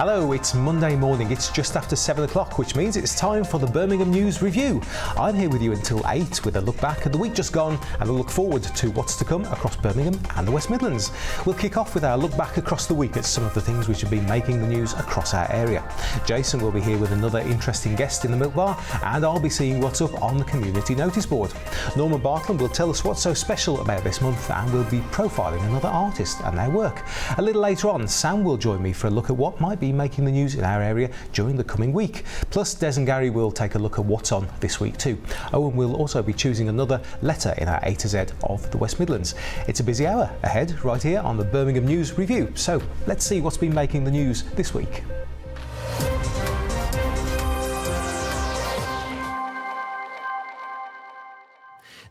Hello, it's Monday morning. It's just after 7 o'clock, which means it's time for the Birmingham News Review. I'm here with you until 8 with a look back at the week just gone and a look forward to what's to come across Birmingham and the West Midlands. We'll kick off with our look back across the week at some of the things which have been making the news across our area. Jason will be here with another interesting guest in the Milk Bar, and I'll be seeing what's up on the community notice board. Norman Bartlam will tell us what's so special about this month, and we'll be profiling another artist and their work. A little later on, Sam will join me for a look at what might be making the news in our area during the coming week. Plus, Des and Gary will take a look at what's on this week too. Owen will also be choosing another letter in our A to Z of the West Midlands. It's a busy hour ahead right here on the Birmingham News Review. So let's see what's been making the news this week.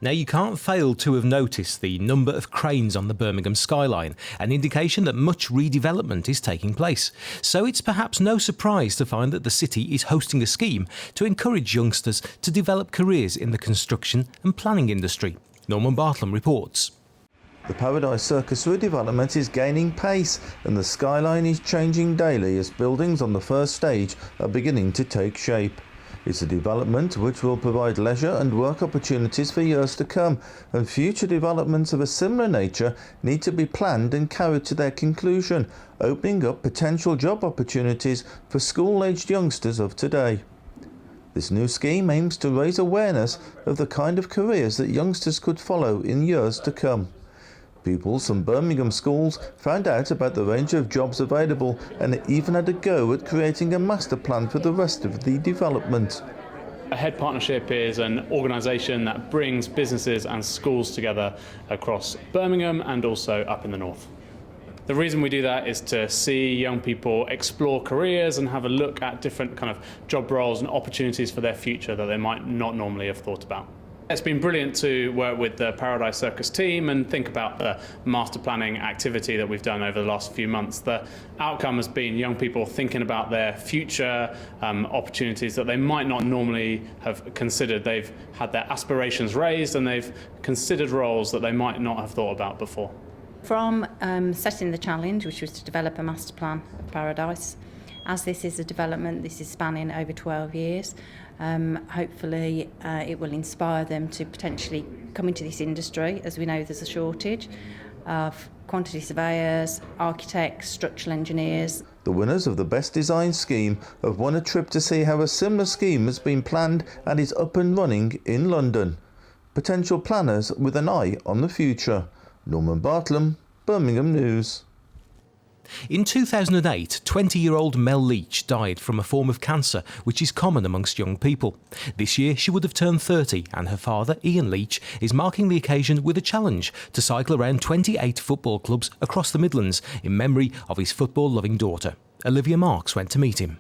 Now, you can't fail to have noticed the number of cranes on the Birmingham skyline, an indication that much redevelopment is taking place. So it's perhaps no surprise to find that the city is hosting a scheme to encourage youngsters to develop careers in the construction and planning industry. Norman Bartlam reports. The Paradise Circus redevelopment is gaining pace, and the skyline is changing daily as buildings on the first stage are beginning to take shape. It's a development which will provide leisure and work opportunities for years to come, and future developments of a similar nature need to be planned and carried to their conclusion, opening up potential job opportunities for school-aged youngsters of today. This new scheme aims to raise awareness of the kind of careers that youngsters could follow in years to come. Pupils from Birmingham schools found out about the range of jobs available and even had a go at creating a master plan for the rest of the development. A Head Partnership is an organisation that brings businesses and schools together across Birmingham and also up in the north. The reason we do that is to see young people explore careers and have a look at different kind of job roles and opportunities for their future that they might not normally have thought about. It's been brilliant to work with the Paradise Circus team and think about the master planning activity that we've done over the last few months. The outcome has been young people thinking about their future opportunities that they might not normally have considered. They've had their aspirations raised and they've considered roles that they might not have thought about before. From setting the challenge, which was to develop a master plan of Paradise, as this is a development, this is spanning over 12 years, hopefully it will inspire them to potentially come into this industry, as we know there's a shortage of quantity surveyors, architects, structural engineers. The winners of the Best Design scheme have won a trip to see how a similar scheme has been planned and is up and running in London. Potential planners with an eye on the future. Norman Bartlam, Birmingham News. In 2008, 20-year-old Mel Leach died from a form of cancer which is common amongst young people. This year she would have turned 30, and her father, Ian Leach, is marking the occasion with a challenge to cycle around 28 football clubs across the Midlands in memory of his football-loving daughter. Olivia Marks went to meet him.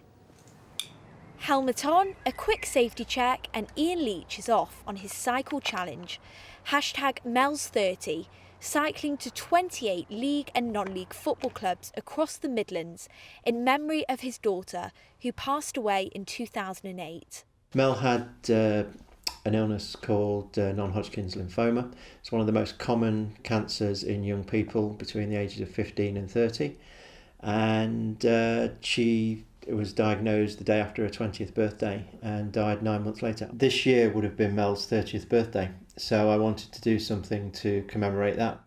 Helmet on, a quick safety check, and Ian Leach is off on his cycle challenge. #Mel's30. Cycling to 28 league and non-league football clubs across the Midlands in memory of his daughter, who passed away in 2008. Mel had an illness called non-Hodgkin's lymphoma. It's one of the most common cancers in young people between the ages of 15 and 30. And she was diagnosed the day after her 20th birthday and died 9 months later. This year would have been Mel's 30th birthday, so I wanted to do something to commemorate that.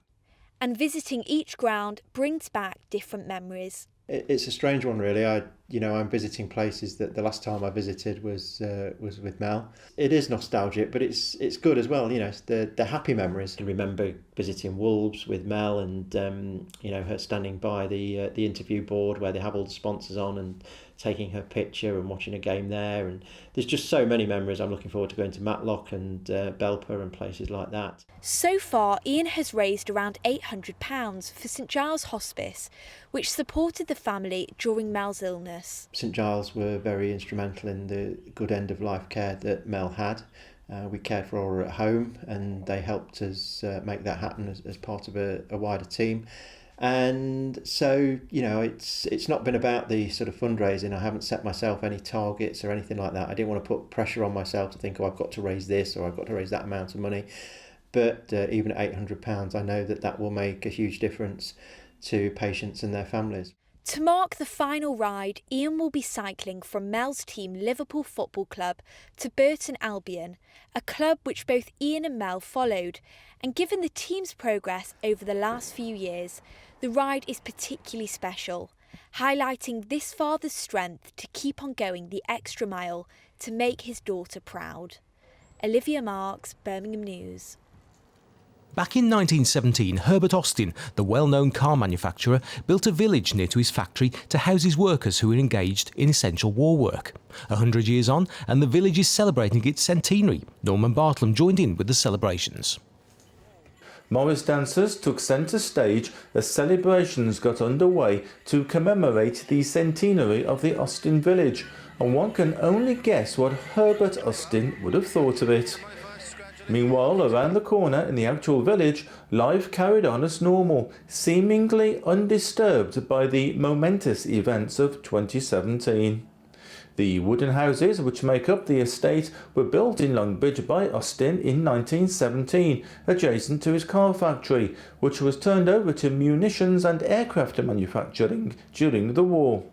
And visiting each ground brings back different memories. It's a strange one, really. I'm visiting places that the last time I visited was with Mel. It is nostalgic, but it's good as well. It's the happy memories. I remember visiting Wolves with Mel, and her standing by the interview board where they have all the sponsors on, and taking her picture and watching a game there. And there's just so many memories. I'm looking forward to going to Matlock and Belper and places like that. So far, Ian has raised around £800 for St Giles Hospice, which supported the family during Mel's illness. St Giles were very instrumental in the good end-of-life care that Mel had. We cared for her at home, and they helped us make that happen as part of a wider team. And so, it's not been about the sort of fundraising. I haven't set myself any targets or anything like that. I didn't want to put pressure on myself to think, I've got to raise this or I've got to raise that amount of money. But even at £800, I know that will make a huge difference to patients and their families. To mark the final ride, Ian will be cycling from Mel's team Liverpool Football Club to Burton Albion, a club which both Ian and Mel followed, and given the team's progress over the last few years, the ride is particularly special, highlighting this father's strength to keep on going the extra mile to make his daughter proud. Olivia Marks, Birmingham News. Back in 1917, Herbert Austin, the well-known car manufacturer, built a village near to his factory to house his workers who were engaged in essential war work. 100 years on, and the village is celebrating its centenary. Norman Bartlam joined in with the celebrations. Morris dancers took centre stage as celebrations got underway to commemorate the centenary of the Austin village, and one can only guess what Herbert Austin would have thought of it. Meanwhile, around the corner in the actual village, life carried on as normal, seemingly undisturbed by the momentous events of 2017. The wooden houses which make up the estate were built in Longbridge by Austin in 1917, adjacent to his car factory, which was turned over to munitions and aircraft manufacturing during the war.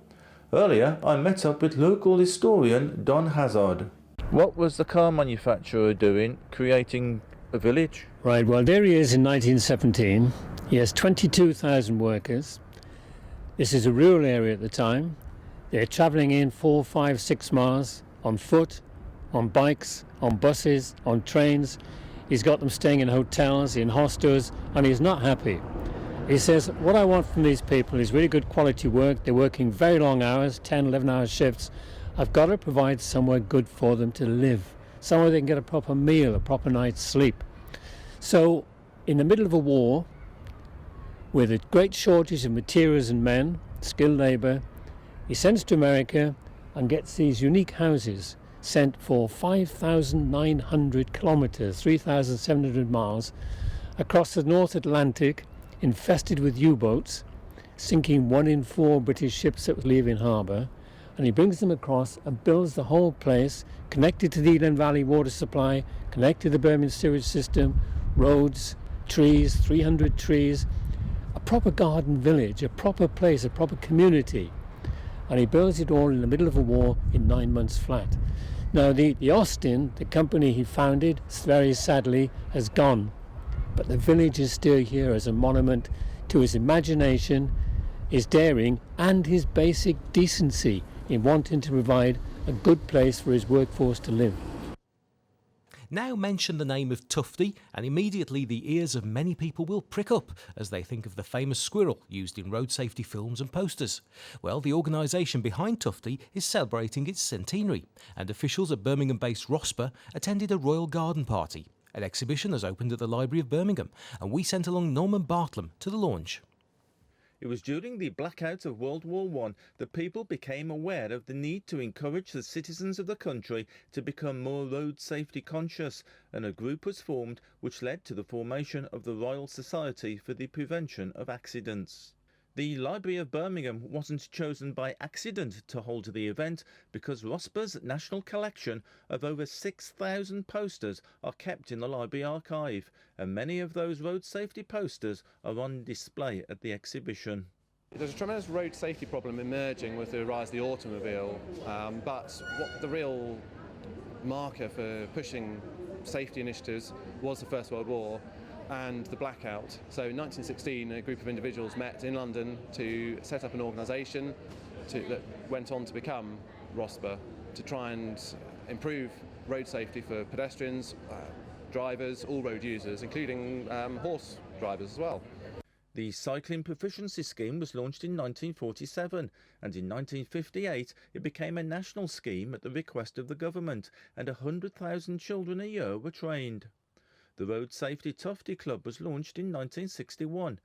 Earlier, I met up with local historian Don Hazard. What was the car manufacturer doing, creating a village? Right, well, there he is in 1917. He has 22,000 workers. This is a rural area at the time. They're travelling in 4, 5, 6 miles on foot, on bikes, on buses, on trains. He's got them staying in hotels, in hostels, and he's not happy. He says, what I want from these people is really good quality work. They're working very long hours, 10, 11-hour shifts. I've got to provide somewhere good for them to live, somewhere they can get a proper meal, a proper night's sleep. So, in the middle of a war, with a great shortage of materials and men, skilled labour, he sends to America and gets these unique houses sent for 5,900 kilometres, 3,700 miles, across the North Atlantic, infested with U-boats, sinking 1 in 4 British ships that was leaving harbour. And he brings them across and builds the whole place, connected to the Eland Valley water supply, connected to the Birmingham sewage system, roads, trees, 300 trees, a proper garden village, a proper place, a proper community. And he builds it all in the middle of a war in 9 months flat. Now the Austin, the company he founded, very sadly has gone. But the village is still here as a monument to his imagination, his daring and his basic decency in wanting to provide a good place for his workforce to live. Now mention the name of Tufty and immediately the ears of many people will prick up as they think of the famous squirrel used in road safety films and posters. Well, the organisation behind Tufty is celebrating its centenary, and officials at Birmingham-based ROSPA attended a royal garden party. An exhibition has opened at the Library of Birmingham, and we sent along Norman Bartlam to the launch. It was during the blackout of World War I that people became aware of the need to encourage the citizens of the country to become more road safety conscious, and a group was formed which led to the formation of the Royal Society for the Prevention of Accidents. The Library of Birmingham wasn't chosen by accident to hold the event, because ROSPA's national collection of over 6,000 posters are kept in the library archive, and many of those road safety posters are on display at the exhibition. There's a tremendous road safety problem emerging with the rise of the automobile, but what the real marker for pushing safety initiatives was the First World War and the blackout. So in 1916, a group of individuals met in London to set up an organisation that went on to become ROSPA, to try and improve road safety for pedestrians, drivers, all road users, including horse drivers as well. The Cycling Proficiency Scheme was launched in 1947, and in 1958 it became a national scheme at the request of the government, and 100,000 children a year were trained. The Road Safety Tufty Club was launched in 1961.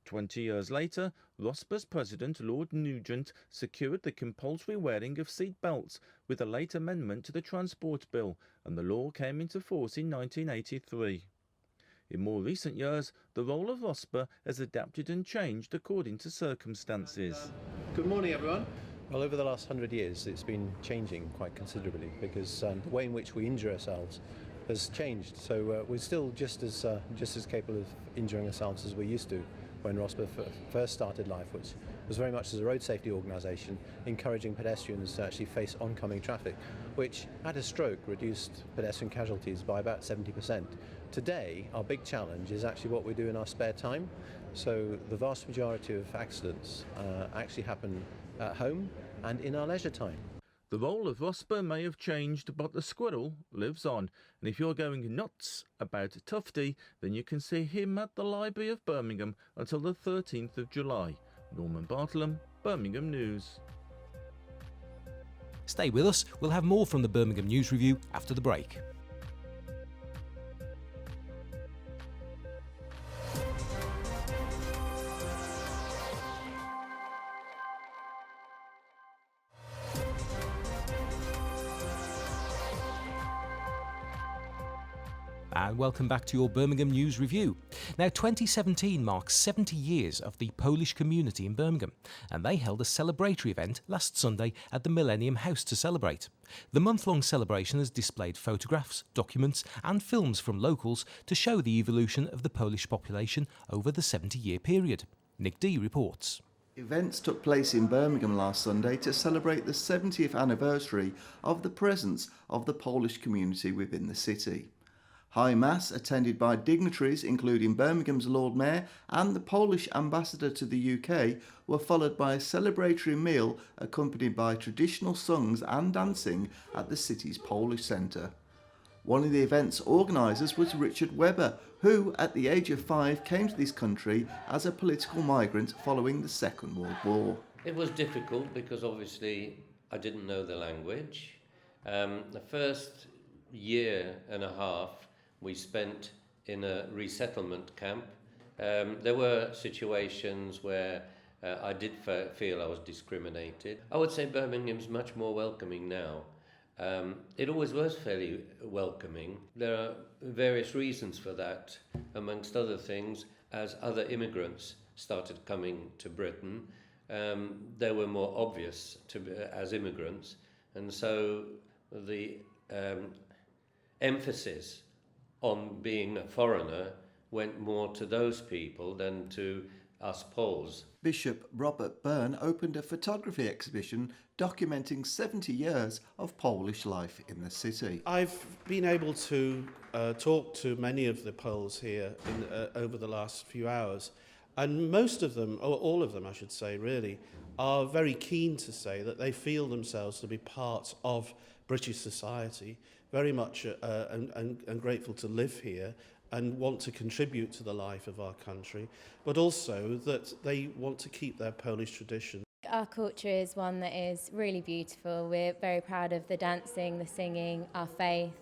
20 years later, ROSPA's president, Lord Nugent, secured the compulsory wearing of seat belts with a late amendment to the Transport Bill, and the law came into force in 1983. In more recent years, the role of ROSPA has adapted and changed according to circumstances. Good morning, everyone. Well, over the last 100 years, it's been changing quite considerably, because the way in which we injure ourselves has changed. So we're still just as capable of injuring ourselves as we used to when ROSPA first started life, which was very much as a road safety organisation encouraging pedestrians to actually face oncoming traffic, which at a stroke reduced pedestrian casualties by about 70%. Today, our big challenge is actually what we do in our spare time. So the vast majority of accidents actually happen at home and in our leisure time. The role of Vosper may have changed, but the squirrel lives on. And if you're going nuts about Tufty, then you can see him at the Library of Birmingham until the 13th of July. Norman Bartlam, Birmingham News. Stay with us, we'll have more from the Birmingham News Review after the break. And welcome back to your Birmingham News Review. Now, 2017 marks 70 years of the Polish community in Birmingham, and they held a celebratory event last Sunday at the Millennium House to celebrate. The month-long celebration has displayed photographs, documents and films from locals to show the evolution of the Polish population over the 70-year period. Nick D reports. Events took place in Birmingham last Sunday to celebrate the 70th anniversary of the presence of the Polish community within the city. High Mass, attended by dignitaries including Birmingham's Lord Mayor and the Polish ambassador to the UK, were followed by a celebratory meal accompanied by traditional songs and dancing at the city's Polish Centre. One of the event's organisers was Richard Webber, who at the age of 5 came to this country as a political migrant following the Second World War. It was difficult because obviously I didn't know the language. The first year and a half we spent in a resettlement camp. There were situations where I did feel I was discriminated. I would say Birmingham's much more welcoming now. It always was fairly welcoming. There are various reasons for that. Amongst other things, as other immigrants started coming to Britain, they were more obvious as immigrants, and so the emphasis on being a foreigner went more to those people than to us Poles. Bishop Robert Byrne opened a photography exhibition documenting 70 years of Polish life in the city. I've been able to talk to many of the Poles here over the last few hours, and most of them, or all of them I should say really, are very keen to say that they feel themselves to be part of British society, very much and grateful to live here and want to contribute to the life of our country, but also that they want to keep their Polish tradition. Our culture is one that is really beautiful. We're very proud of the dancing, the singing, our faith,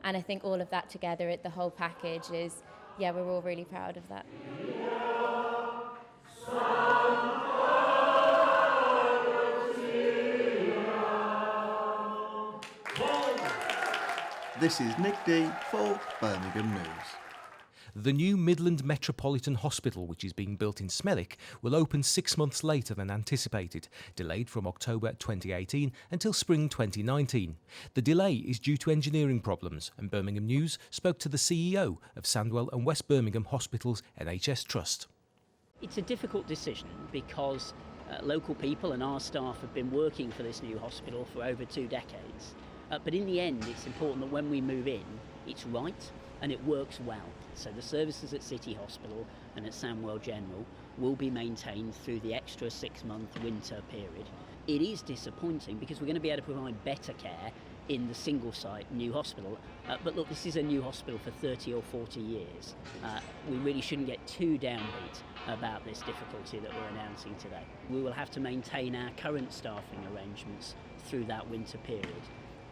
and I think all of that together, the whole package is, yeah, we're all really proud of that. This is Nick D for Birmingham News. The new Midland Metropolitan Hospital, which is being built in Smelwick, will open 6 months later than anticipated, delayed from October 2018 until spring 2019. The delay is due to engineering problems, and Birmingham News spoke to the CEO of Sandwell and West Birmingham Hospitals NHS Trust. It's a difficult decision because local people and our staff have been working for this new hospital for over 2 decades. But in the end, it's important that when we move in, it's right and it works well. So the services at City Hospital and at Sandwell General will be maintained through the extra 6-month winter period. It is disappointing because we're going to be able to provide better care in the single site new hospital. But look, this is a new hospital for 30 or 40 years. We really shouldn't get too downbeat about this difficulty that we're announcing today. We will have to maintain our current staffing arrangements through that winter period.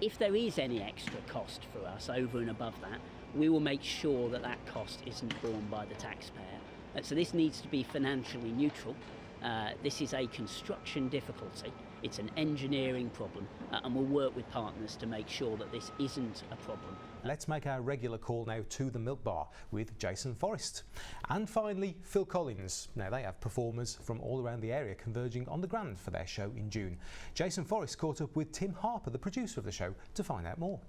If there is any extra cost for us over and above that, we will make sure that that cost isn't borne by the taxpayer. So this needs to be financially neutral. This is a construction difficulty, it's an engineering problem, and we'll work with partners to make sure that this isn't a problem. Let's make our regular call now to the Milk Bar with Jason Forrest. And finally, Phil Collins. Now, they have performers from all around the area converging on the Grand for their show in June. Jason Forrest caught up with Tim Harper, the producer of the show, to find out more.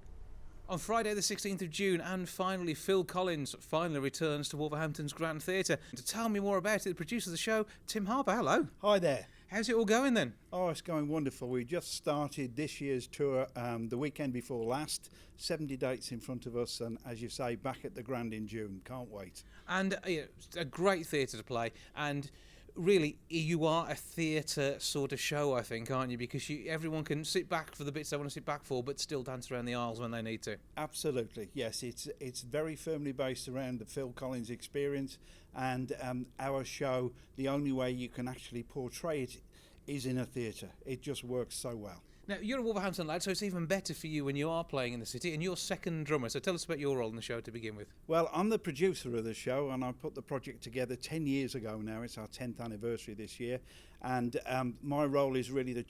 On Friday the 16th of June, and finally Phil Collins finally returns to Wolverhampton's Grand Theatre. To tell me more about it, the producer of the show, Tim Harper, hello. Hi there. How's it all going then? Oh, it's going wonderful. We just started this year's tour the weekend before last. 70 dates in front of us, and as you say, back at the Grand in June. Can't wait. And it's a great theatre to play, and really you are a theatre sort of show, I think, aren't you? Because everyone can sit back for the bits they want to sit back for, but still dance around the aisles when they need to. Absolutely, yes. It's very firmly based around the Phil Collins experience, and our show, the only way you can actually portray it is in a theatre. It just works so well. Now, you're a Wolverhampton lad, so it's even better for you when you are playing in the city, and you're second drummer, so tell us about your role in the show to begin with. Well, I'm the producer of the show, and I put the project together 10 years ago now. It's our 10th anniversary this year, and my role is really the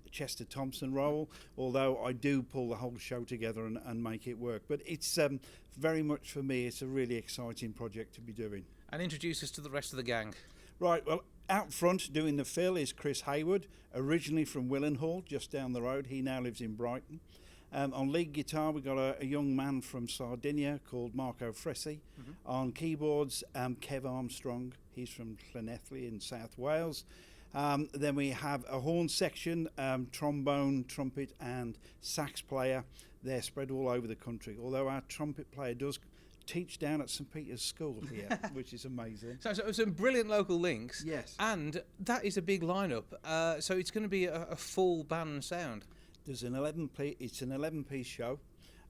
Chester Thompson role, although I do pull the whole show together and make it work. But it's very much, for me, it's a really exciting project to be doing. And introduce us to the rest of the gang. Right, well, out front doing the fill is Chris Hayward, originally from Willenhall, just down the road. He now lives in Brighton. On lead guitar, we've got a young man from Sardinia called Marco Fressi. On keyboards, Kev Armstrong. He's from Llanelli in South Wales. Then we have a horn section, trombone, trumpet and sax player. They're spread all over the country, although our trumpet player does teach down at St Peter's School here, which is amazing. So some brilliant local links. Yes. And that is a big lineup. So it's going to be a full band sound. There's an 11-piece show,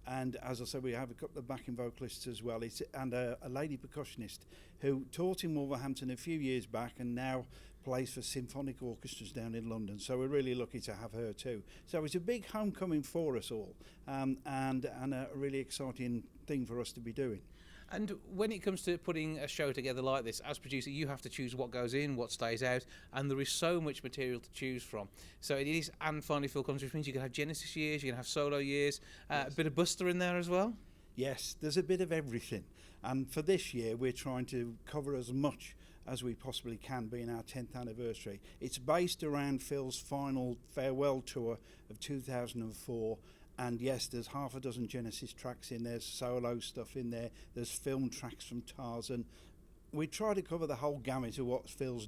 and as I said, we have a couple of backing vocalists as well. And a lady percussionist who taught in Wolverhampton a few years back and now plays for symphonic orchestras down in London. So we're really lucky to have her too. So it's a big homecoming for us all, and a really exciting thing for us to be doing. And when it comes to putting a show together like this, as producer, you have to choose what goes in, what stays out, and there is so much material to choose from. So it is, and finally Phil Collins, which means you can have Genesis years, you can have solo years, a bit of Buster in there as well. Yes, there's a bit of everything. And for this year, we're trying to cover as much as we possibly can, being our 10th anniversary. It's based around Phil's final farewell tour of 2004. And yes, there's half a dozen Genesis tracks in there, solo stuff in there, there's film tracks from Tarzan. We try to cover the whole gamut of what Phil's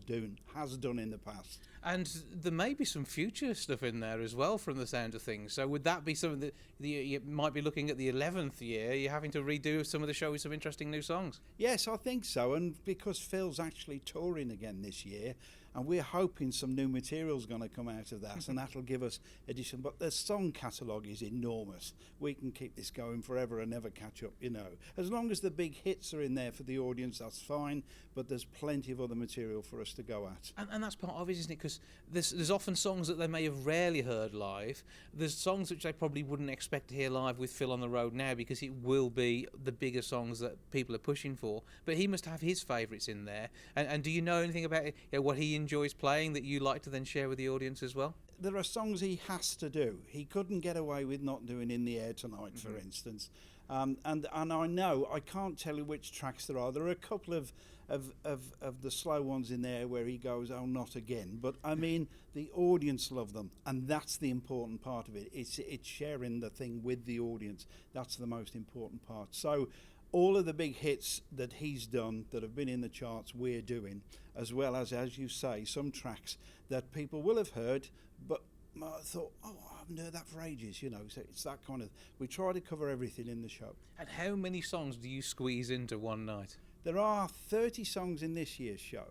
has done in the past. And there may be some future stuff in there as well from the sound of things. So would that be something that you might be looking at the 11th year, you're having to redo some of the show with some interesting new songs? Yes, I think so. And because Phil's actually touring again this year, and we're hoping some new material's going to come out of that, and that'll give us addition. But the song catalogue is enormous. We can keep this going forever and never catch up, you know. As long as the big hits are in there for the audience, that's fine, but there's plenty of other material for us to go at. And that's part of it, isn't it? Because there's often songs that they may have rarely heard live. There's songs which they probably wouldn't expect to hear live with Phil on the road now, because it will be the bigger songs that people are pushing for. But he must have his favourites in there. And do you know anything about what he enjoys playing that you like to then share with the audience as well? There are songs he has to do. He couldn't get away with not doing In the Air Tonight, for instance. And I know, I can't tell you which tracks there are. There are a couple of the slow ones in there where he goes, oh, not again. But I mean, the audience love them, and that's the important part of it. It's sharing the thing with the audience. That's the most important part. So all of the big hits that he's done that have been in the charts, we're doing, as well as you say, some tracks that people will have heard, but I thought, oh, I haven't heard that for ages, you know. So it's that kind of, we try to cover everything in the show. And how many songs do you squeeze into one night? There are 30 songs in this year's show.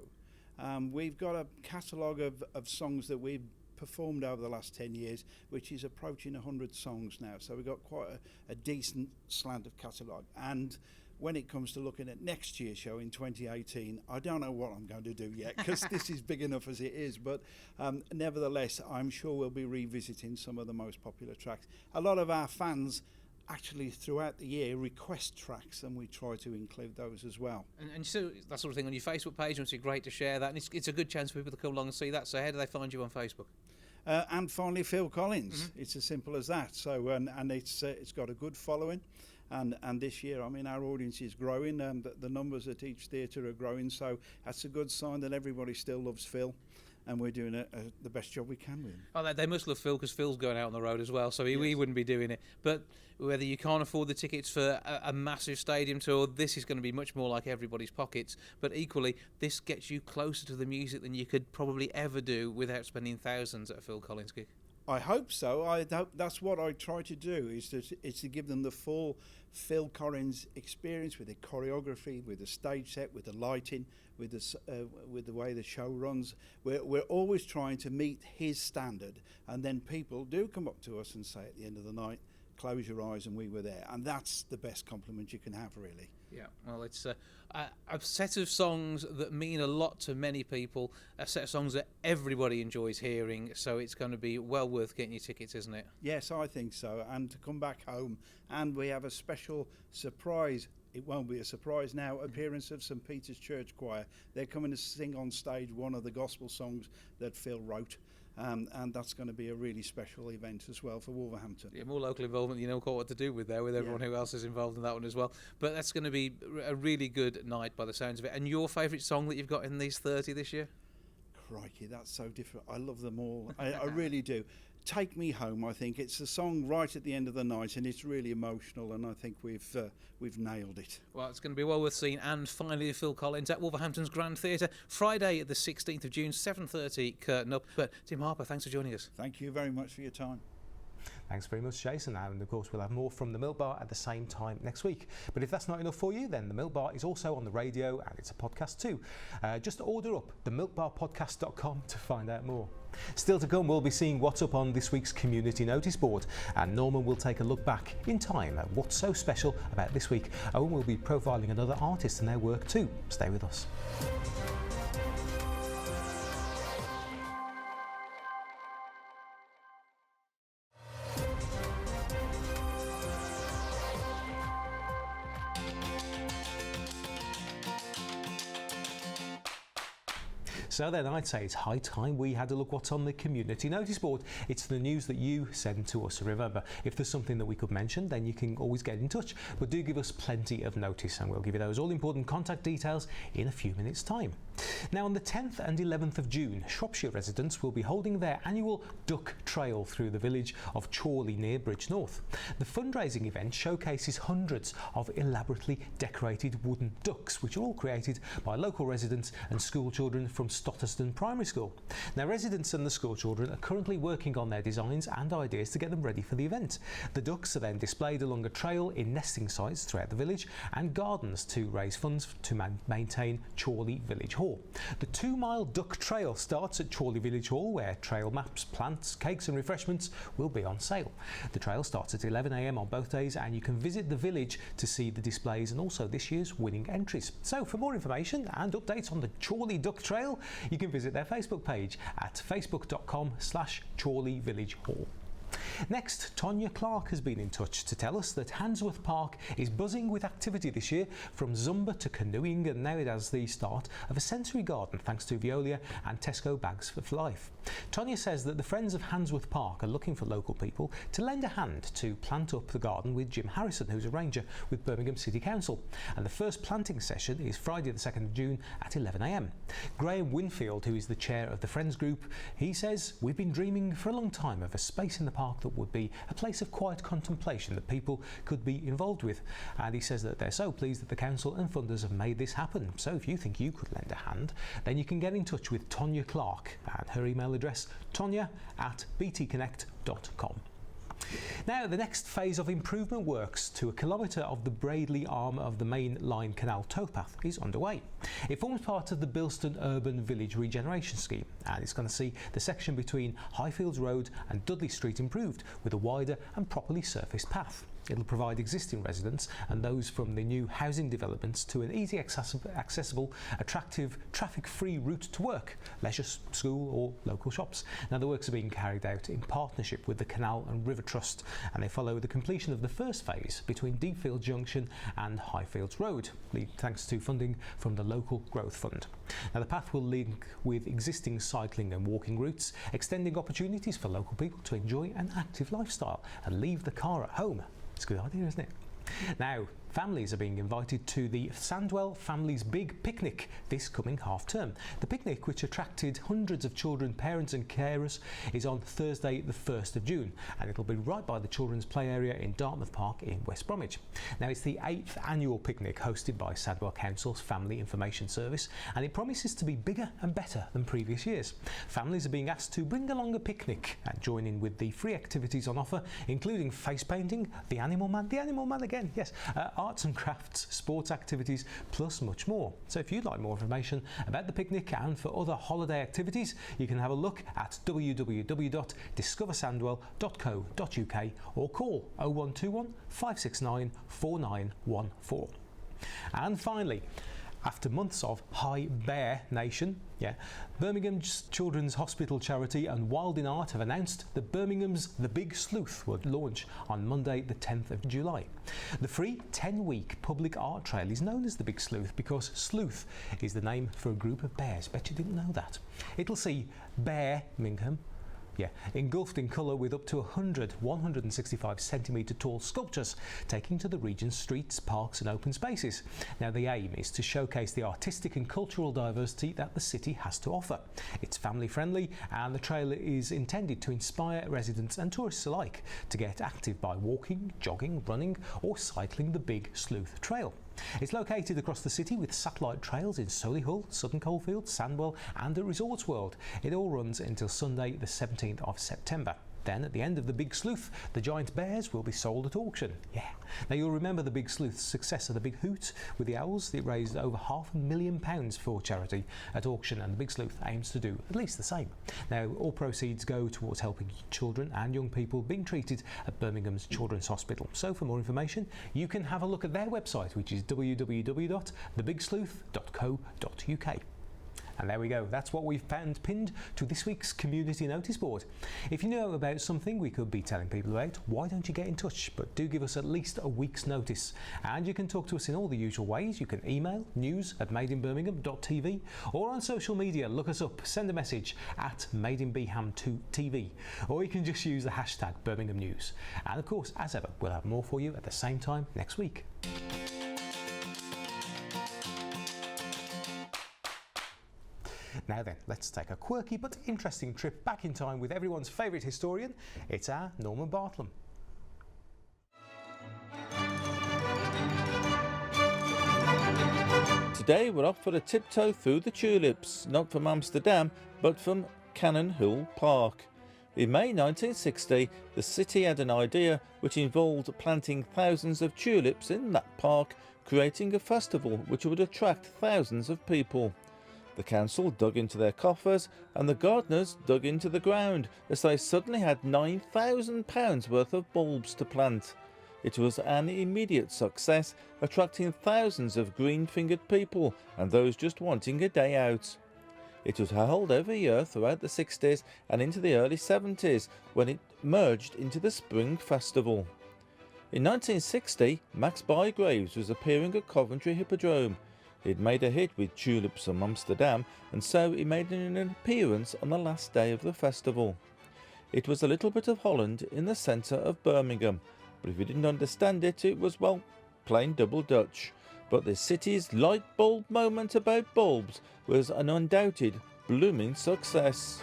We've got a catalogue of songs that we've performed over the last 10 years, which is approaching 100 songs now. So we've got quite a decent slant of catalogue. And when it comes to looking at next year's show in 2018, I don't know what I'm going to do yet, because this is big enough as it is. But nevertheless, I'm sure we'll be revisiting some of the most popular tracks. A lot of our fans actually throughout the year request tracks, and we try to include those as well. And so that sort of thing on your Facebook page, and it's great to share that, and it's a good chance for people to come along and see that. So how do they find you on Facebook? And finally, Phil Collins. It's as simple as that. So and it's got a good following, and this year, I mean, our audience is growing, and the numbers at each theatre are growing. So that's a good sign that everybody still loves Phil. and we're doing the best job we can with him. Oh, they must love Phil, because Phil's going out on the road as well, so he wouldn't be doing it. But whether you can't afford the tickets for a massive stadium tour, this is going to be much more like everybody's pockets. But equally, this gets you closer to the music than you could probably ever do without spending thousands at a Phil Collins gig. I hope so. That's what I try to do, is to give them the full Phil Collins experience, with the choreography, with the stage set, with the lighting, with the way the show runs. We're always trying to meet his standard, and then people do come up to us and say at the end of the night, close your eyes and we were there. And that's the best compliment you can have, really. Yeah, well, it's a set of songs that mean a lot to many people, a set of songs that everybody enjoys hearing, so it's going to be well worth getting your tickets, isn't it? Yes, I think so. And to come back home, and we have a special surprise. It won't be a surprise now, appearance of St Peter's Church Choir. They're coming to sing on stage one of the gospel songs that Phil wrote. And that's going to be a really special event as well for Wolverhampton. Yeah, more local involvement, you know quite what to do with there, with everyone who else is involved in that one as well. But that's going to be a really good night by the sounds of it. And your favourite song that you've got in these 30 this year? Crikey, that's so different. I love them all. I really do. Take Me Home, I think. It's a song right at the end of the night, and it's really emotional, and I think we've nailed it. Well, it's going to be well worth seeing. And finally, Phil Collins at Wolverhampton's Grand Theatre, Friday the 16th of June, 7:30, curtain up. But Tim Harper, thanks for joining us. Thank you very much for your time. Thanks very much, Jason. And of course, we'll have more from the Milk Bar at the same time next week. But if that's not enough for you, then the Milk Bar is also on the radio, and it's a podcast too. Just order up themilkbarpodcast.com to find out more. Still to come, we'll be seeing what's up on this week's community notice board, and Norman will take a look back in time at what's so special about this week. Owen will be profiling another artist and their work too. Stay with us. So then I'd say it's high time we had a look what's on the community notice board. It's the news that you send to us. Remember, if there's something that we could mention, then you can always get in touch. But do give us plenty of notice, and we'll give you those all-important contact details in a few minutes' time. Now, on the 10th and 11th of June, Shropshire residents will be holding their annual Duck Trail through the village of Chorley near Bridge North. The fundraising event showcases hundreds of elaborately decorated wooden ducks, which are all created by local residents and school children from Stotterston Primary School. Now, residents and the school children are currently working on their designs and ideas to get them ready for the event. The ducks are then displayed along a trail in nesting sites throughout the village and gardens to raise funds to maintain Chorley Village Hall. The 2-mile duck trail starts at Chorley Village Hall, where trail maps, plants, cakes and refreshments will be on sale. The trail starts at 11 a.m. on both days, and you can visit the village to see the displays and also this year's winning entries. So for more information and updates on the Chorley Duck Trail, you can visit their Facebook page at facebook.com/Chorley Village Hall. Next, Tonya Clark has been in touch to tell us that Handsworth Park is buzzing with activity this year, from Zumba to canoeing, and now it has the start of a sensory garden thanks to Veolia and Tesco Bags for Life. Tonya says that the Friends of Handsworth Park are looking for local people to lend a hand to plant up the garden with Jim Harrison, who's a ranger with Birmingham City Council. And the first planting session is Friday the 2nd of June at 11 a.m. Graham Winfield, who is the chair of the Friends group, he says, "We've been dreaming for a long time of a space in the park that would be a place of quiet contemplation that people could be involved with." And he says that they're so pleased that the council and funders have made this happen. So if you think you could lend a hand, then you can get in touch with Tonya Clark, and her email address tonya@btconnect.com. Now, the next phase of improvement works to 1 kilometre of the Braidley arm of the Main Line Canal towpath is underway. It forms part of the Bilston Urban Village Regeneration Scheme, and it's going to see the section between Highfields Road and Dudley Street improved with a wider and properly surfaced path. It'll provide existing residents and those from the new housing developments to an easy, accessible, attractive, traffic-free route to work, leisure, school or local shops. Now, the works are being carried out in partnership with the Canal and River Trust, and they follow the completion of the first phase between Deepfield Junction and Highfields Road, thanks to funding from the Local Growth Fund. Now, the path will link with existing cycling and walking routes, extending opportunities for local people to enjoy an active lifestyle and leave the car at home. It's a good idea, isn't it? Now, Families are being invited to the Sandwell Families Big Picnic this coming half term. The picnic, which attracted hundreds of children, parents and carers, is on Thursday the 1st of June, and it'll be right by the children's play area in Dartmouth Park in West Bromwich. Now, it's the 8th annual picnic hosted by Sandwell Council's Family Information Service, and it promises to be bigger and better than previous years. Families are being asked to bring along a picnic and join in with the free activities on offer, including face painting, the Animal Man again, yes, arts and crafts, sports activities, plus much more. So if you'd like more information about the picnic and for other holiday activities, you can have a look at www.discoversandwell.co.uk or call 0121 569 4914. And finally, after months of High Bear Nation, Birmingham's Children's Hospital charity and Wild in Art have announced that Birmingham's The Big Sleuth will launch on Monday the 10th of July. The free 10-week public art trail is known as The Big Sleuth because sleuth is the name for a group of bears. Bet you didn't know that. It'll see Birmingham engulfed in colour with up to 165 centimetre tall sculptures taking to the region's streets, parks and open spaces. Now, the aim is to showcase the artistic and cultural diversity that the city has to offer. It's family friendly, and the trail is intended to inspire residents and tourists alike to get active by walking, jogging, running or cycling the Big Sleuth Trail. It's located across the city with satellite trails in Solihull, Sutton Coldfield, Sandwell and at Resorts World. It all runs until Sunday the 17th of September. Then at the end of the Big Sleuth, the giant bears will be sold at auction. Now, you'll remember the Big Sleuth's success of the Big Hoot with the owls. It raised over £500,000 for charity at auction, and the Big Sleuth aims to do at least the same. Now, all proceeds go towards helping children and young people being treated at Birmingham's Children's Hospital. So for more information, you can have a look at their website, which is www.thebigsleuth.co.uk. And there we go, that's what we've found pinned to this week's community notice board. If you know about something we could be telling people about, why don't you get in touch? But do give us at least a week's notice. And you can talk to us in all the usual ways. You can email news@madeinbirmingham.tv or on social media, look us up, send a message at madeinbham2tv, or you can just use the hashtag Birmingham News. And of course, as ever, we'll have more for you at the same time next week. Now then, let's take a quirky but interesting trip back in time with everyone's favourite historian. It's our Norman Bartlam. Today we're off for a tiptoe through the tulips, not from Amsterdam, but from Cannon Hill Park. In May 1960, the city had an idea which involved planting thousands of tulips in that park, creating a festival which would attract thousands of people. The council dug into their coffers and the gardeners dug into the ground as they suddenly had £9,000 worth of bulbs to plant. It was an immediate success, attracting thousands of green-fingered people and those just wanting a day out. It was held every year throughout the 60s and into the early 70s when it merged into the Spring Festival. In 1960, Max Bygraves was appearing at Coventry Hippodrome. He'd made a hit with Tulips from Amsterdam, and so he made an appearance on the last day of the festival. It was a little bit of Holland in the centre of Birmingham, but if you didn't understand it, it was, well, plain double Dutch. But the city's light bulb moment about bulbs was an undoubted blooming success.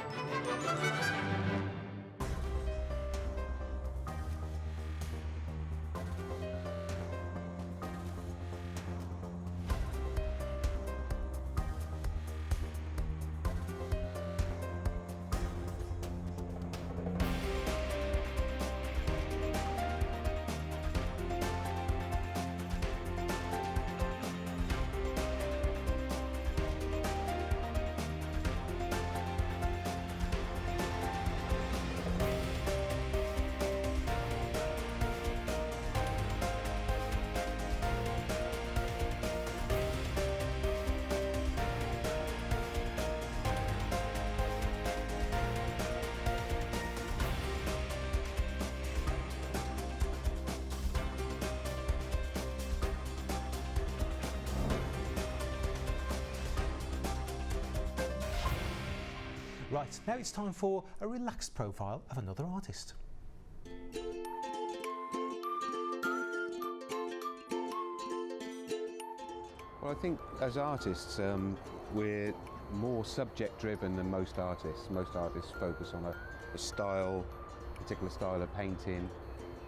Right, now it's time for a relaxed profile of another artist. Well, I think as artists, we're more subject-driven than most artists. Most artists focus on a style, a particular style of painting.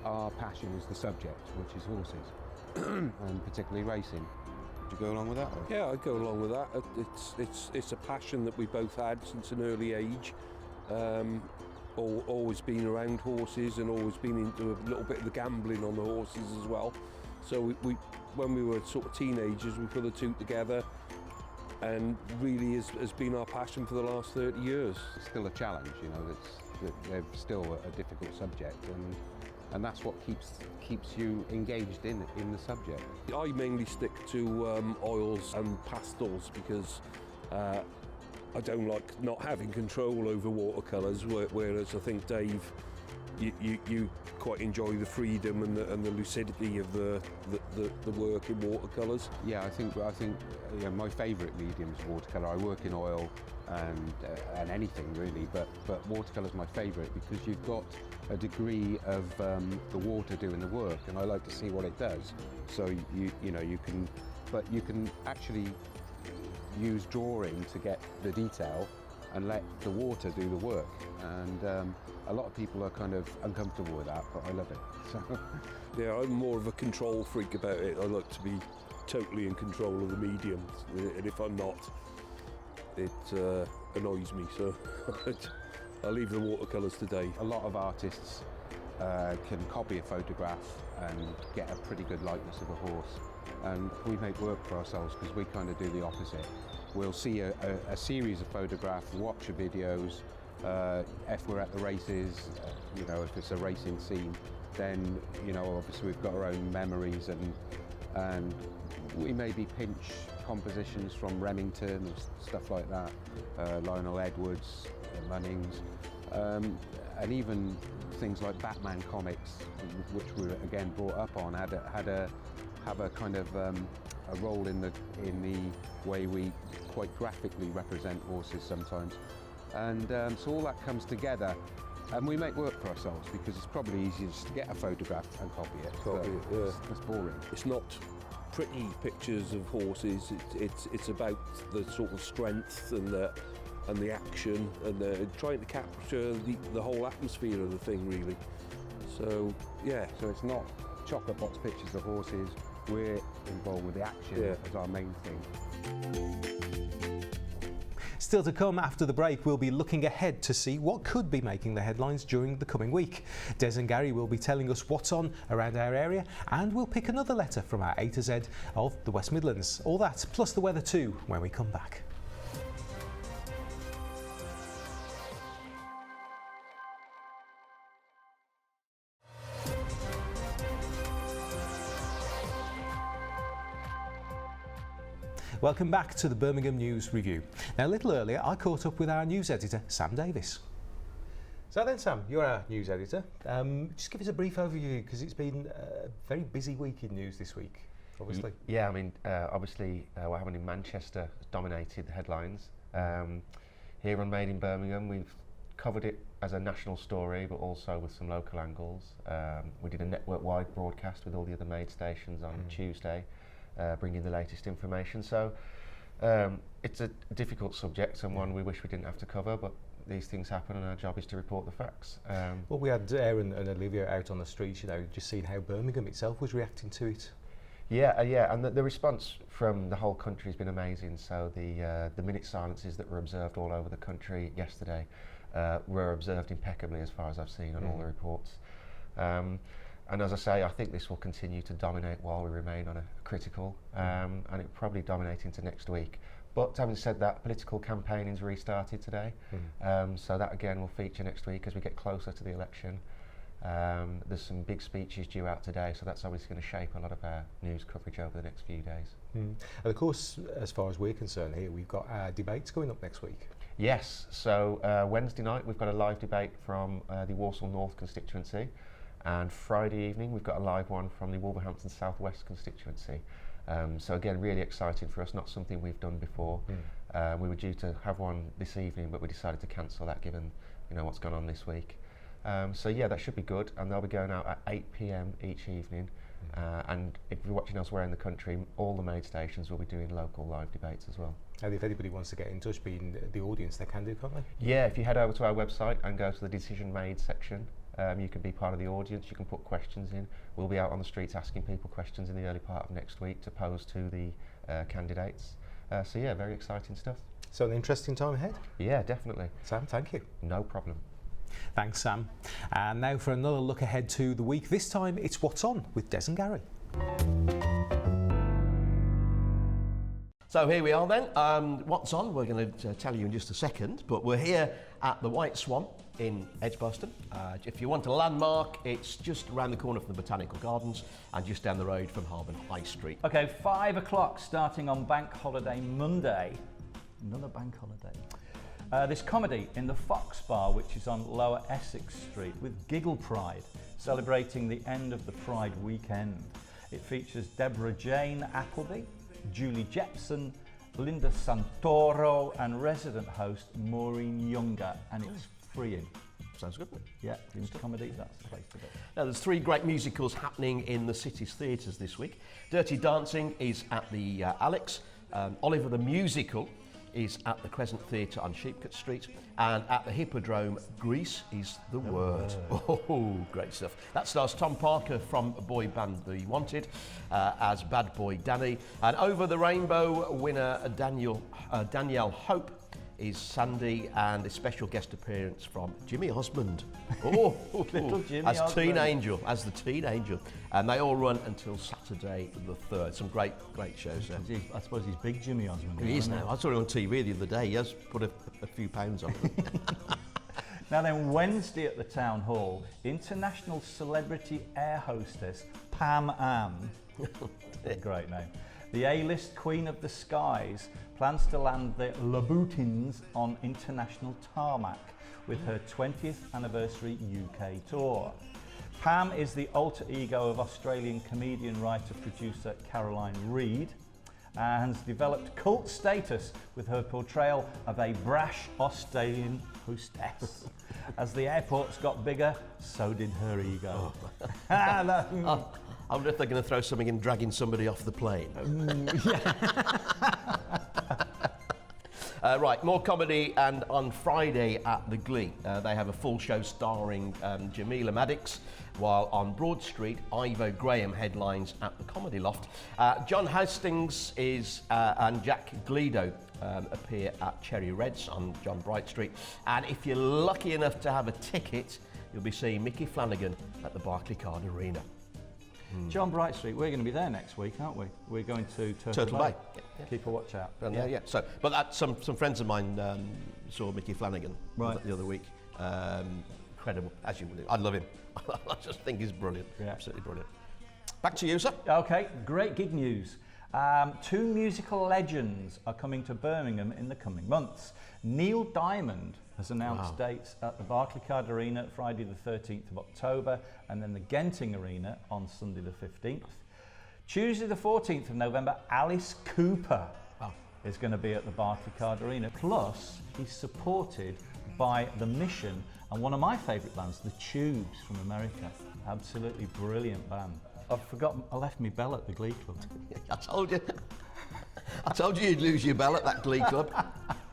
Our passion is the subject, which is horses, and particularly racing. Would you go along with that? Or? Yeah, I'd go along with that. It's a passion that we both had since an early age. Always been around horses and always been into a little bit of the gambling on the horses as well. So we when we were sort of teenagers, we put the two together, and really has been our passion for the last 30 years. It's still a challenge, you know. They're still a difficult subject, and that's what keeps you engaged in the subject. I mainly stick to oils and pastels because I don't like not having control over watercolours, whereas I think Dave, you quite enjoy the freedom and the lucidity of the work in watercolours. Yeah, I think my favourite medium is watercolour. I work in oil and anything really, but watercolour is my favourite because you've got a degree of the water doing the work, and I like to see what it does. So you can actually use drawing to get the detail and let the water do the work, and a lot of people are kind of uncomfortable with that, but I love it. So. Yeah, I'm more of a control freak about it. I like to be totally in control of the medium, and if I'm not, it annoys me, so I'll leave the watercolours today. A lot of artists can copy a photograph and get a pretty good likeness of a horse, and we make work for ourselves because we kind of do the opposite. We'll see a series of photographs, watch the videos. If we're at the races, if it's a racing scene, then obviously we've got our own memories, and we maybe pinch compositions from Remington and stuff like that, Lionel Edwards, Munnings, and even things like Batman comics, which were again brought up on, have a kind of a role in the way we quite graphically represent horses sometimes, and so all that comes together, and we make work for ourselves because it's probably easier just to get a photograph and copy it. It's boring. It's not pretty pictures of horses. It's about the sort of strength and the action and trying to capture the whole atmosphere of the thing, really. So yeah. So it's not chocolate box pictures of horses. We're involved with the action as our main thing. Still to come after the break, we'll be looking ahead to see what could be making the headlines during the coming week. Des and Gary will be telling us what's on around our area, and we'll pick another letter from our A to Z of the West Midlands. All that, plus the weather too, when we come back. Welcome back to the Birmingham News Review. Now, a little earlier, I caught up with our news editor, Sam Davis. So then, Sam, you're our news editor. Just give us a brief overview, because it's been a very busy week in news this week, obviously. Yeah, I mean, obviously, what happened in Manchester dominated the headlines. Here on Made in Birmingham, we've covered it as a national story, but also with some local angles. We did a network-wide broadcast with all the other Made stations on Tuesday, bringing the latest information. So it's a difficult subject and one we wish we didn't have to cover, but these things happen and our job is to report the facts. Well, we had Aaron and Olivia out on the streets, just seeing how Birmingham itself was reacting to it. Yeah, and the response from the whole country has been amazing. So the minute silences that were observed all over the country yesterday were observed impeccably as far as I've seen on all the reports. And as I say, I think this will continue to dominate while we remain on a critical, and it will probably dominate into next week. But having said that, political campaigning's restarted today, so that again will feature next week as we get closer to the election. There's some big speeches due out today, so that's obviously going to shape a lot of our news coverage over the next few days. And of course, as far as we're concerned here, we've got our debates going up next week. Yes, so Wednesday night we've got a live debate from the Walsall North constituency. And Friday evening we've got a live one from the Wolverhampton South West constituency. So again, really exciting for us, not something we've done before. We were due to have one this evening, but we decided to cancel that given what's gone on this week. So yeah, that should be good, and they'll be going out at 8 PM each evening. And if you're watching elsewhere in the country, all the main stations will be doing local live debates as well. And if anybody wants to get in touch, being the audience, they can do, can't they? Yeah, if you head over to our website and go to the Decision Made section, you can be part of the audience, you can put questions in. We'll be out on the streets asking people questions in the early part of next week to pose to the candidates. So yeah, very exciting stuff. So an interesting time ahead? Yeah, definitely. Sam, thank you. No problem. Thanks, Sam. And now for another look ahead to the week. This time it's What's On with Des and Gary. So here we are then. What's on? We're going to tell you in just a second, but we're here at the White Swan in Edgbaston. If you want a landmark, it's just around the corner from the Botanical Gardens and just down the road from Harborne High Street. Okay, 5 o'clock starting on Bank Holiday Monday. Another bank holiday. This comedy in the Fox Bar, which is on Lower Essex Street, with Giggle Pride, celebrating the end of the Pride weekend. It features Deborah Jane Appleby, Julie Jepson, Linda Santoro, and resident host Maureen Younger, and it's freeing. Sounds good. Yeah, into comedy, that's the place to go. Now, there's 3 great musicals happening in the city's theatres this week. Dirty Dancing is at the Alex. Oliver the Musical is at the Crescent Theatre on Sheepcote Street, and at the Hippodrome, Grease is the Word. Oh, great stuff. That stars Tom Parker from boy band The Wanted as Bad Boy Danny, and Over the Rainbow winner Danielle Hope is Sandy, and a special guest appearance from Jimmy Osmond. Oh, Little Jimmy as Osmond. as the Teen Angel. And they all run until Saturday the 3rd. Some great shows there. I suppose he's big Jimmy Osmond. He is now. I saw him on TV the other day. He has put a few pounds on. Now then, Wednesday at the Town Hall, international celebrity air hostess Pam Ann, a great name, the A-list Queen of the Skies, plans to land the Louboutins on international tarmac with her 20th anniversary UK tour. Pam is the alter ego of Australian comedian, writer, producer Caroline Reid, and has developed cult status with her portrayal of a brash Australian hostess. As the airports got bigger, so did her ego. I wonder if they're going to throw something in dragging somebody off the plane. Right, more comedy, and on Friday at the Glee, they have a full show starring Jamila Maddox, while on Broad Street, Ivo Graham headlines at the Comedy Loft. John Hastings and Jack Gleedo appear at Cherry Reds on John Bright Street, and if you're lucky enough to have a ticket, you'll be seeing Mickey Flanagan at the Barclaycard Arena. John Bright Street, we're going to be there next week, aren't we? We're going to Turtle Bay. Yeah. Keep a watch out. Yeah. So, but some friends of mine saw Mickey Flanagan the other week. Incredible, as you would. I love him. I just think he's brilliant. Yeah. Absolutely brilliant. Back to you, sir. Okay, great gig news. 2 musical legends are coming to Birmingham in the coming months. Neil Diamond has announced dates at the Barclaycard Arena Friday the 13th of October, and then the Genting Arena on Sunday the 15th. Tuesday the 14th of November, Alice Cooper is going to be at the Barclaycard Arena. Plus, he's supported by The Mission and one of my favourite bands, The Tubes from America. Absolutely brilliant band. I've forgotten, I left my bell at the Glee Club. I told you you'd lose your bell at that Glee Club.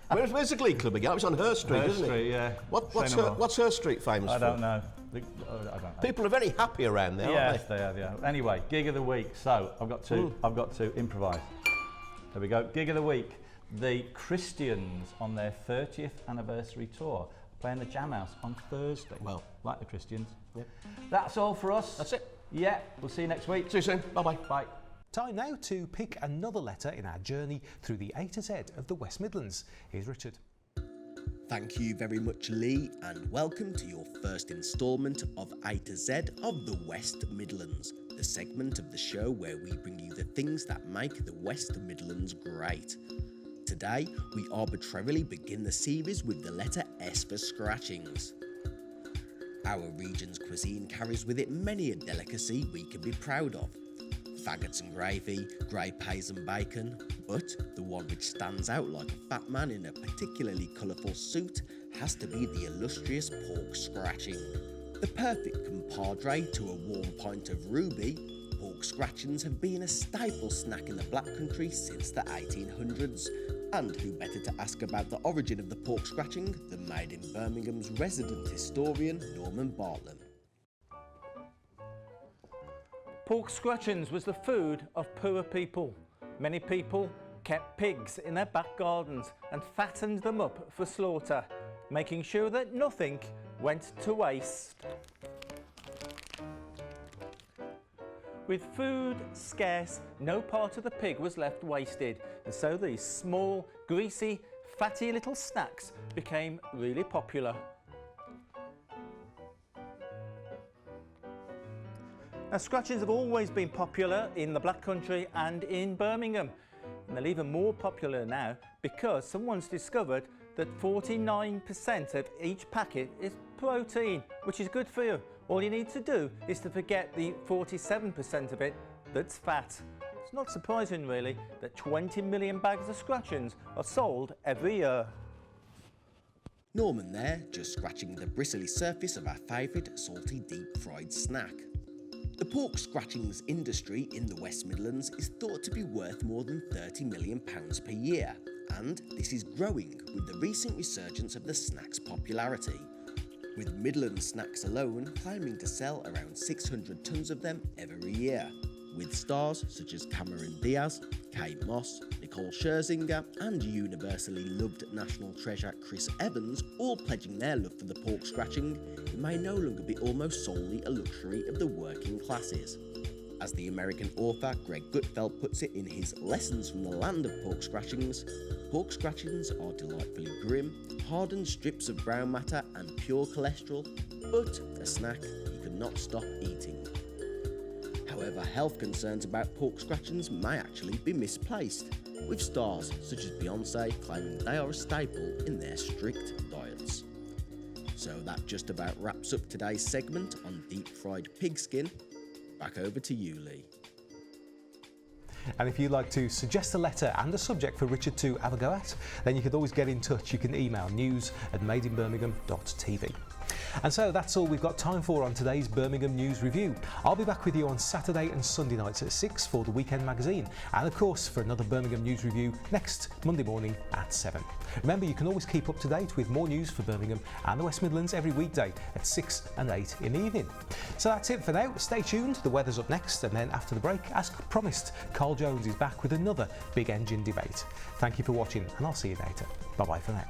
Where's the Glee Club again? It was on Her Street, isn't it? Street, yeah. What's Her Street famous for? I don't know. I don't know. People are very happy around there, aren't they? Yes, they are, yeah. Anyway, gig of the week. So, I've got to improvise. There we go. Gig of the week. The Christians on their 30th anniversary tour, playing the Jam House on Thursday. Well, like the Christians. Yeah. That's all for us. That's it. Yeah, we'll see you next week. See you soon. Bye-bye. Bye. Time now to pick another letter in our journey through the A to Z of the West Midlands. Here's Richard. Thank you very much, Lee, and welcome to your first instalment of A to Z of the West Midlands, the segment of the show where we bring you the things that make the West Midlands great. Today, we arbitrarily begin the series with the letter S for scratchings. Our region's cuisine carries with it many a delicacy we can be proud of. Faggots and gravy, grey peas and bacon, but the one which stands out like a fat man in a particularly colourful suit has to be the illustrious pork scratching. The perfect compadre to a warm pint of ruby, Pork scratchings have been a staple snack in the Black Country since the 1800s. And who better to ask about the origin of the pork scratching than Made in Birmingham's resident historian Norman Bartlam. Pork scratchings was the food of poor people. Many people kept pigs in their back gardens and fattened them up for slaughter, making sure that nothing went to waste. With food scarce, no part of the pig was left wasted, and so these small, greasy, fatty little snacks became really popular. Now, scratchings have always been popular in the Black Country and in Birmingham, and they're even more popular now because someone's discovered that 49% of each packet is protein, which is good for you. All you need to do is to forget the 47% of it that's fat. It's not surprising really that 20 million bags of scratchings are sold every year. Norman there, just scratching the bristly surface of our favourite salty deep fried snack. The pork scratchings industry in the West Midlands is thought to be worth more than £30 million per year, and this is growing with the recent resurgence of the snack's popularity, with Midland Snacks alone claiming to sell around 600 tonnes of them every year, with stars such as Cameron Diaz, Kate Moss, Nicole Scherzinger and universally loved national treasure Chris Evans all pledging their love for the pork scratching. It may no longer be almost solely a luxury of the working classes. As the American author Greg Gutfeld puts it in his Lessons from the Land of Pork Scratchings are delightfully grim, hardened strips of brown matter and pure cholesterol, but a snack he could not stop eating. However, health concerns about pork scratchings may actually be misplaced, with stars such as Beyonce claiming they are a staple in their strict diets. So that just about wraps up today's segment on deep fried pig skin. Back over to you, Lee. And if you'd like to suggest a letter and a subject for Richard to have a go at, then you could always get in touch. You can email news@madeinbirmingham.tv. And so that's all we've got time for on today's Birmingham News Review. I'll be back with you on Saturday and Sunday nights at 6 for the Weekend Magazine, and of course for another Birmingham News Review next Monday morning at 7. Remember, you can always keep up to date with more news for Birmingham and the West Midlands every weekday at 6 and 8 in the evening. So that's it for now. Stay tuned, the weather's up next, and then after the break, as promised, Carl Jones is back with another big engine debate. Thank you for watching, and I'll see you later. Bye bye for now.